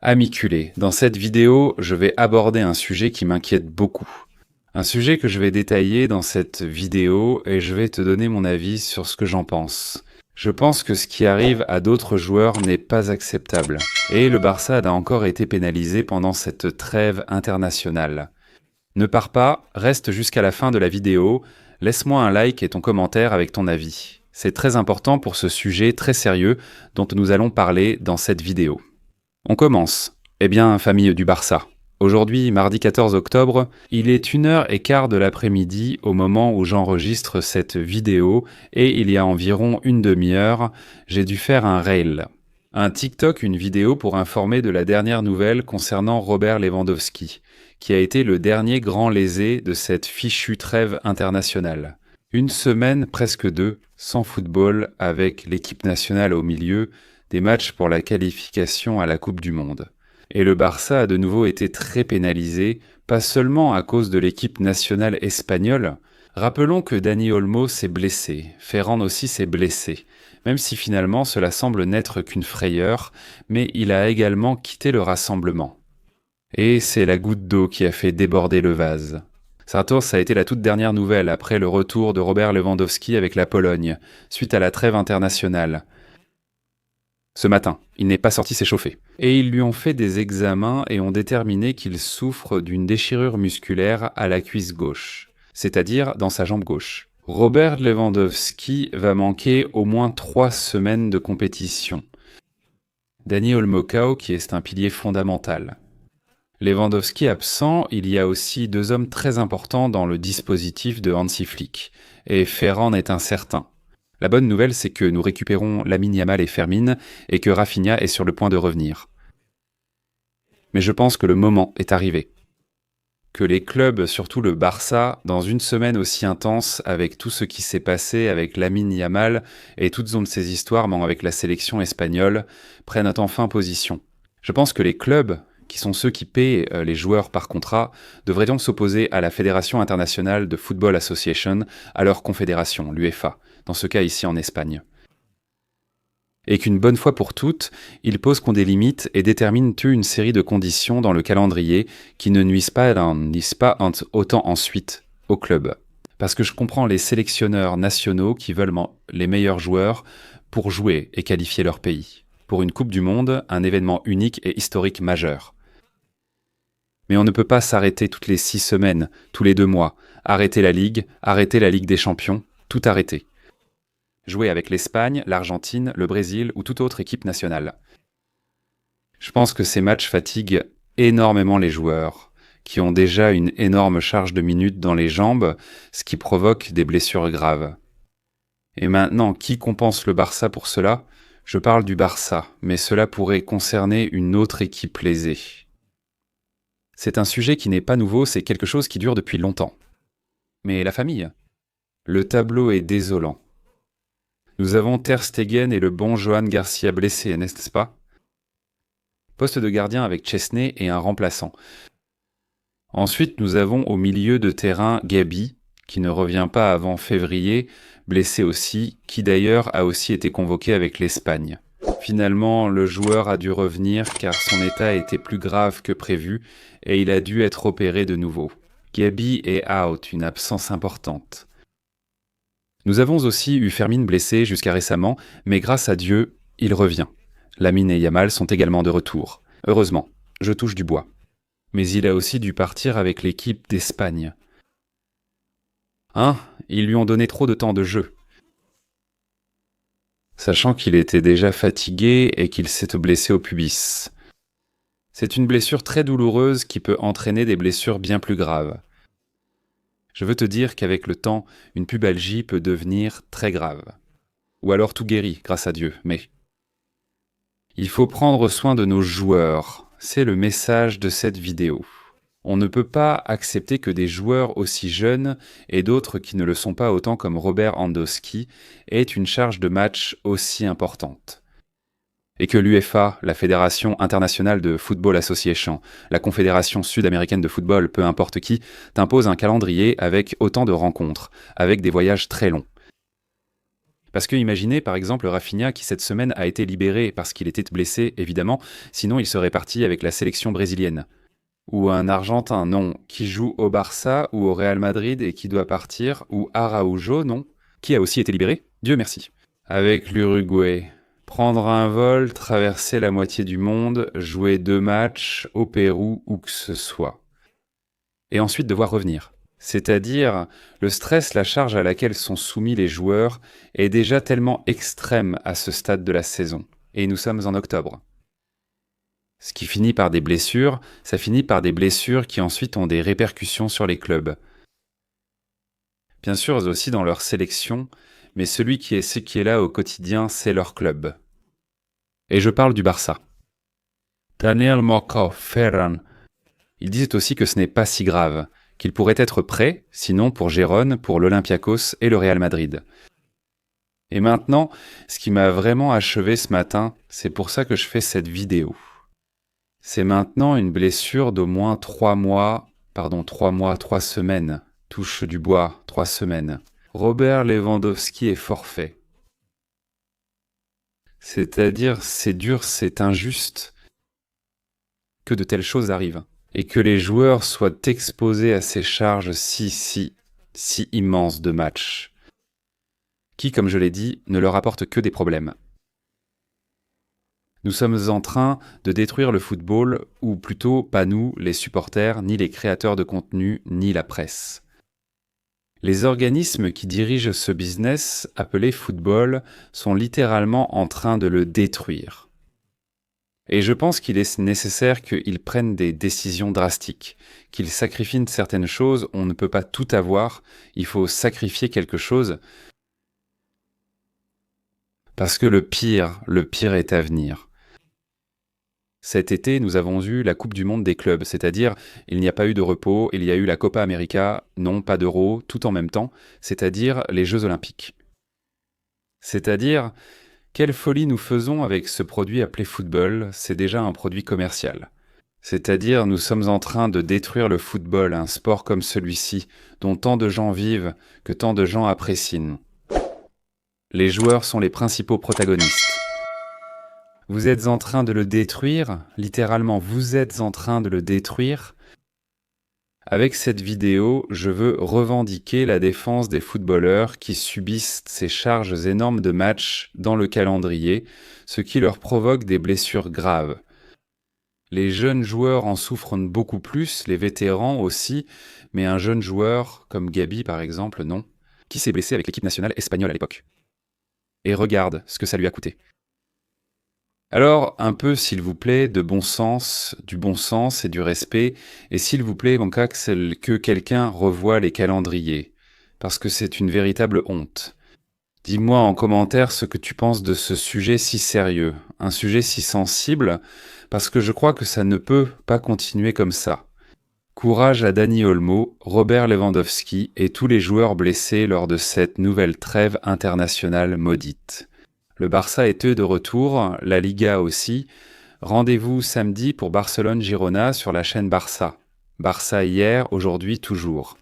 Amiculé, dans cette vidéo, je vais aborder un sujet qui m'inquiète beaucoup. Un sujet que je vais détailler dans cette vidéo et je vais te donner mon avis sur ce que j'en pense. Je pense que ce qui arrive à d'autres joueurs n'est pas acceptable. Et le Barça a encore été pénalisé pendant cette trêve internationale. Ne pars pas, reste jusqu'à la fin de la vidéo, laisse-moi un like et ton commentaire avec ton avis. C'est très important pour ce sujet très sérieux dont nous allons parler dans cette vidéo. On commence. Eh bien, famille du Barça. Aujourd'hui, mardi 14 octobre, il est 1h15 de l'après-midi au moment où j'enregistre cette vidéo et il y a environ une demi-heure, j'ai dû faire un reel. Un TikTok, une vidéo pour informer de la dernière nouvelle concernant Robert Lewandowski, qui a été le dernier grand lésé de cette fichue trêve internationale. Une semaine, presque deux, sans football, avec l'équipe nationale au milieu, des matchs pour la qualification à la Coupe du Monde. Et le Barça a de nouveau été très pénalisé, pas seulement à cause de l'équipe nationale espagnole. Rappelons que Dani Olmo s'est blessé, Ferran aussi s'est blessé, même si finalement cela semble n'être qu'une frayeur, mais il a également quitté le rassemblement. Et c'est la goutte d'eau qui a fait déborder le vase. Ça a été la toute dernière nouvelle après le retour de Robert Lewandowski avec la Pologne, suite à la trêve internationale. Ce matin, il n'est pas sorti s'échauffer. Et ils lui ont fait des examens et ont déterminé qu'il souffre d'une déchirure musculaire à la cuisse gauche, c'est-à-dire dans sa jambe gauche. Robert Lewandowski va manquer au moins 3 semaines de compétition. Dani Olmo, qui est un pilier fondamental. Lewandowski absent, il y a aussi 2 hommes très importants dans le dispositif de Hansi Flick. Et Ferran est incertain. La bonne nouvelle, c'est que nous récupérons Lamine Yamal et Fermin et que Rafinha est sur le point de revenir. Mais je pense que le moment est arrivé. Que les clubs, surtout le Barça, dans une semaine aussi intense avec tout ce qui s'est passé avec Lamine Yamal et toutes ces histoires, mais avec la sélection espagnole, prennent enfin position. Je pense que les clubs, qui sont ceux qui paient les joueurs par contrat, devraient donc s'opposer à la Fédération internationale de Football Association, à leur confédération, l'UEFA, dans ce cas ici en Espagne. Et qu'une bonne fois pour toutes, ils posent qu'on des limites et déterminent une série de conditions dans le calendrier qui ne nuisent pas autant ensuite au club. Parce que je comprends les sélectionneurs nationaux qui veulent les meilleurs joueurs pour jouer et qualifier leur pays. Pour une Coupe du Monde, un événement unique et historique majeur. Mais on ne peut pas s'arrêter toutes les 6 semaines, tous les 2 mois, arrêter la Ligue des Champions, tout arrêter. Jouer avec l'Espagne, l'Argentine, le Brésil ou toute autre équipe nationale. Je pense que ces matchs fatiguent énormément les joueurs, qui ont déjà une énorme charge de minutes dans les jambes, ce qui provoque des blessures graves. Et maintenant, qui compense le Barça pour cela ? Je parle du Barça, mais cela pourrait concerner une autre équipe lésée. C'est un sujet qui n'est pas nouveau, c'est quelque chose qui dure depuis longtemps. Mais la famille ? Le tableau est désolant. Nous avons Ter Stegen et le bon Johan Garcia blessés, n'est-ce pas ? Poste de gardien avec Chesney et un remplaçant. Ensuite, nous avons au milieu de terrain Gabi, qui ne revient pas avant février, blessé aussi, qui d'ailleurs a aussi été convoqué avec l'Espagne. Finalement, le joueur a dû revenir car son état était plus grave que prévu et il a dû être opéré de nouveau. Gabi est out, une absence importante. Nous avons aussi eu Fermin blessé jusqu'à récemment, mais grâce à Dieu, il revient. Lamine et Yamal sont également de retour. Heureusement, je touche du bois. Mais il a aussi dû partir avec l'équipe d'Espagne. Ils lui ont donné trop de temps de jeu. Sachant qu'il était déjà fatigué et qu'il s'est blessé au pubis. C'est une blessure très douloureuse qui peut entraîner des blessures bien plus graves. Je veux te dire qu'avec le temps, une pubalgie peut devenir très grave. Ou alors tout guérit, grâce à Dieu, mais... Il faut prendre soin de nos joueurs, c'est le message de cette vidéo. On ne peut pas accepter que des joueurs aussi jeunes et d'autres qui ne le sont pas autant comme Robert Lewandowski aient une charge de match aussi importante. Et que l'UEFA, la Fédération internationale de Football Association, la Confédération sud-américaine de football, peu importe qui, t'impose un calendrier avec autant de rencontres, avec des voyages très longs. Parce que imaginez par exemple Rafinha qui cette semaine a été libéré parce qu'il était blessé, évidemment, sinon il serait parti avec la sélection brésilienne. Ou un Argentin, non, qui joue au Barça ou au Real Madrid et qui doit partir, ou Araujo, non, qui a aussi été libéré, Dieu merci. Avec l'Uruguay, prendre un vol, traverser la moitié du monde, jouer 2 matchs au Pérou, où que ce soit. Et ensuite devoir revenir. C'est-à-dire, le stress, la charge à laquelle sont soumis les joueurs est déjà tellement extrême à ce stade de la saison. Et nous sommes en octobre. Ce qui finit par des blessures, ça finit par des blessures qui ensuite ont des répercussions sur les clubs. Bien sûr, aussi dans leur sélection, mais ce qui est là au quotidien, c'est leur club. Et je parle du Barça. Daniel Mocó Ferran, il disait aussi que ce n'est pas si grave, qu'il pourrait être prêt, sinon pour Gérone, pour l'Olympiakos et le Real Madrid. Et maintenant, ce qui m'a vraiment achevé ce matin, c'est pour ça que je fais cette vidéo. C'est maintenant une blessure d'au moins 3 semaines. Touche du bois, 3 semaines. Robert Lewandowski est forfait. C'est-à-dire, c'est dur, c'est injuste que de telles choses arrivent. Et que les joueurs soient exposés à ces charges si immenses de matchs, qui, comme je l'ai dit, ne leur apportent que des problèmes. Nous sommes en train de détruire le football, ou plutôt pas nous, les supporters, ni les créateurs de contenu, ni la presse. Les organismes qui dirigent ce business, appelé football, sont littéralement en train de le détruire. Et je pense qu'il est nécessaire qu'ils prennent des décisions drastiques, qu'ils sacrifient certaines choses, on ne peut pas tout avoir, il faut sacrifier quelque chose, parce que le pire est à venir. Cet été, nous avons eu la Coupe du Monde des clubs, c'est-à-dire il n'y a pas eu de repos, il y a eu la Copa América, non pas d'Euro, tout en même temps, c'est-à-dire les Jeux Olympiques. C'est-à-dire, quelle folie nous faisons avec ce produit appelé football, c'est déjà un produit commercial. C'est-à-dire, nous sommes en train de détruire le football, un sport comme celui-ci, dont tant de gens vivent, que tant de gens apprécient. Les joueurs sont les principaux protagonistes. Vous êtes en train de le détruire, littéralement, vous êtes en train de le détruire. Avec cette vidéo, je veux revendiquer la défense des footballeurs qui subissent ces charges énormes de matchs dans le calendrier, ce qui leur provoque des blessures graves. Les jeunes joueurs en souffrent beaucoup plus, les vétérans aussi, mais un jeune joueur, comme Gabi par exemple, non, qui s'est blessé avec l'équipe nationale espagnole à l'époque. Et regarde ce que ça lui a coûté. Alors, un peu, s'il vous plaît, de bon sens, du bon sens et du respect, et s'il vous plaît, mon cas, que quelqu'un revoie les calendriers, parce que c'est une véritable honte. Dis-moi en commentaire ce que tu penses de ce sujet si sérieux, un sujet si sensible, parce que je crois que ça ne peut pas continuer comme ça. Courage à Dani Olmo, Robert Lewandowski et tous les joueurs blessés lors de cette nouvelle trêve internationale maudite. Le Barça est de retour, la Liga aussi. Rendez-vous samedi pour Barcelone-Girona sur la chaîne Barça. Barça hier, aujourd'hui toujours.